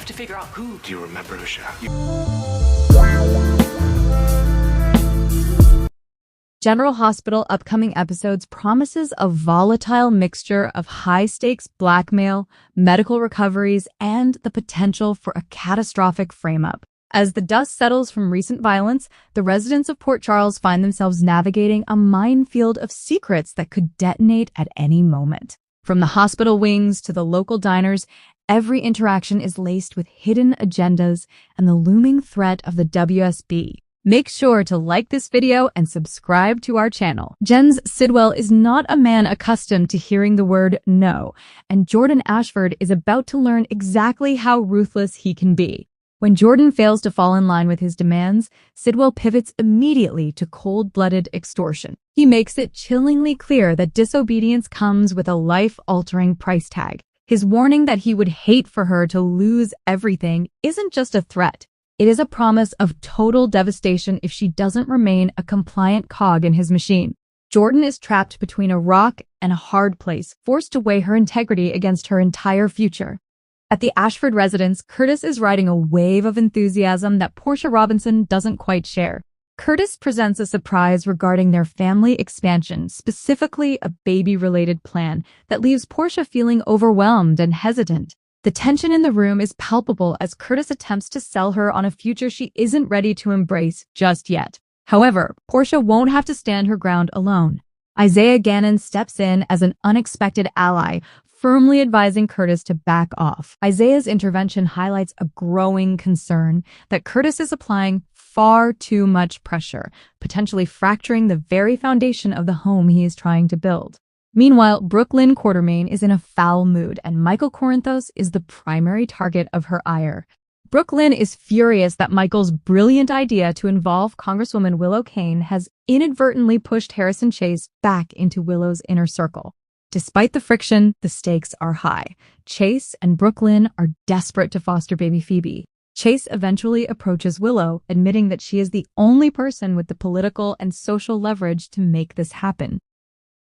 to figure out who. Do you remember Usha? General Hospital upcoming episodes promises a volatile mixture of high-stakes blackmail, medical recoveries, and the potential for a catastrophic frame-up. As the dust settles from recent violence, the residents of Port Charles find themselves navigating a minefield of secrets that could detonate at any moment. From the hospital wings to the local diners, every interaction is laced with hidden agendas and the looming threat of the WSB. Make sure to like this video and subscribe to our channel. Jenz Sidwell is not a man accustomed to hearing the word no, and Jordan Ashford is about to learn exactly how ruthless he can be. When Jordan fails to fall in line with his demands, Sidwell pivots immediately to cold-blooded extortion. He makes it chillingly clear that disobedience comes with a life-altering price tag. His warning that he would hate for her to lose everything isn't just a threat. It is a promise of total devastation if she doesn't remain a compliant cog in his machine. Jordan is trapped between a rock and a hard place, forced to weigh her integrity against her entire future. At the Ashford residence, Curtis is riding a wave of enthusiasm that Portia Robinson doesn't quite share. Curtis presents a surprise regarding their family expansion, specifically a baby-related plan that leaves Portia feeling overwhelmed and hesitant. The tension in the room is palpable as Curtis attempts to sell her on a future she isn't ready to embrace just yet. However, Portia won't have to stand her ground alone. Isaiah Gannon steps in as an unexpected ally, firmly advising Curtis to back off. Isaiah's intervention highlights a growing concern that Curtis is applying far too much pressure, potentially fracturing the very foundation of the home he is trying to build. Meanwhile, Brook Lynn Quartermaine is in a foul mood, and Michael Corinthos is the primary target of her ire. Brook Lynn is furious that Michael's brilliant idea to involve Congresswoman Willow Cain has inadvertently pushed Harrison Chase back into Willow's inner circle. Despite the friction, the stakes are high. Chase and Brook Lynn are desperate to foster baby Phoebe. Chase eventually approaches Willow, admitting that she is the only person with the political and social leverage to make this happen.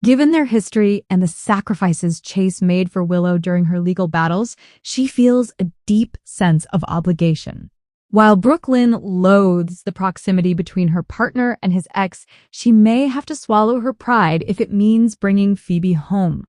Given their history and the sacrifices Chase made for Willow during her legal battles, she feels a deep sense of obligation. While Brook Lynn loathes the proximity between her partner and his ex, she may have to swallow her pride if it means bringing Phoebe home.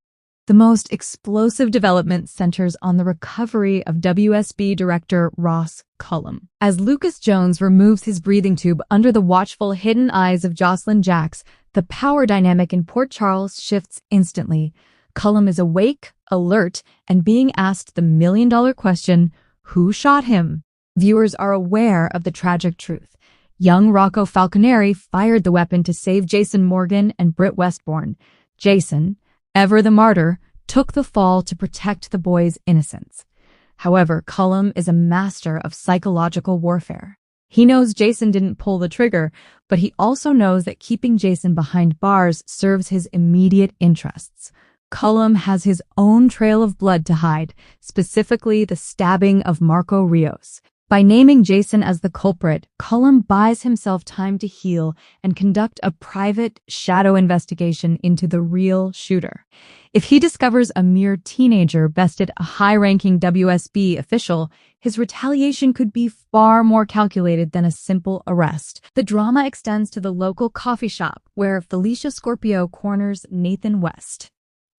The most explosive development centers on the recovery of WSB director Ross Cullum. As Lucas Jones removes his breathing tube under the watchful hidden eyes of Jocelyn Jacks, the power dynamic in Port Charles shifts instantly. Cullum is awake, alert, and being asked the million-dollar question, who shot him? Viewers are aware of the tragic truth. Young Rocco Falconeri fired the weapon to save Jason Morgan and Britt Westbourne. Jason, ever the martyr, took the fall to protect the boy's innocence. However, Cullum is a master of psychological warfare. He knows Jason didn't pull the trigger, but he also knows that keeping Jason behind bars serves his immediate interests. Cullum has his own trail of blood to hide, specifically the stabbing of Marco Rios. By naming Jason as the culprit, Cullum buys himself time to heal and conduct a private shadow investigation into the real shooter. If he discovers a mere teenager bested a high-ranking WSB official, his retaliation could be far more calculated than a simple arrest. The drama extends to the local coffee shop, where Felicia Scorpio corners Nathan West.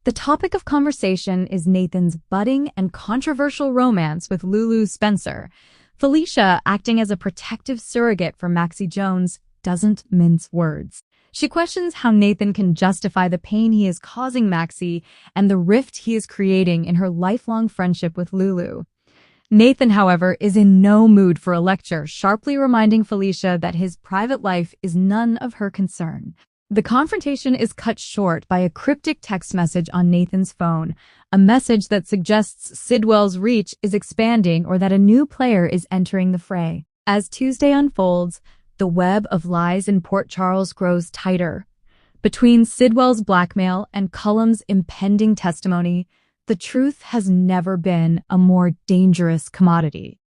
The topic of conversation is Nathan's budding and controversial romance with Lulu Spencer. Felicia, acting as a protective surrogate for Maxie Jones, doesn't mince words. She questions how Nathan can justify the pain he is causing Maxie and the rift he is creating in her lifelong friendship with Lulu. Nathan, however, is in no mood for a lecture, sharply reminding Felicia that his private life is none of her concern. The confrontation is cut short by a cryptic text message on Nathan's phone, a message that suggests Sidwell's reach is expanding or that a new player is entering the fray. As Tuesday unfolds, the web of lies in Port Charles grows tighter. Between Sidwell's blackmail and Cullum's impending testimony, the truth has never been a more dangerous commodity.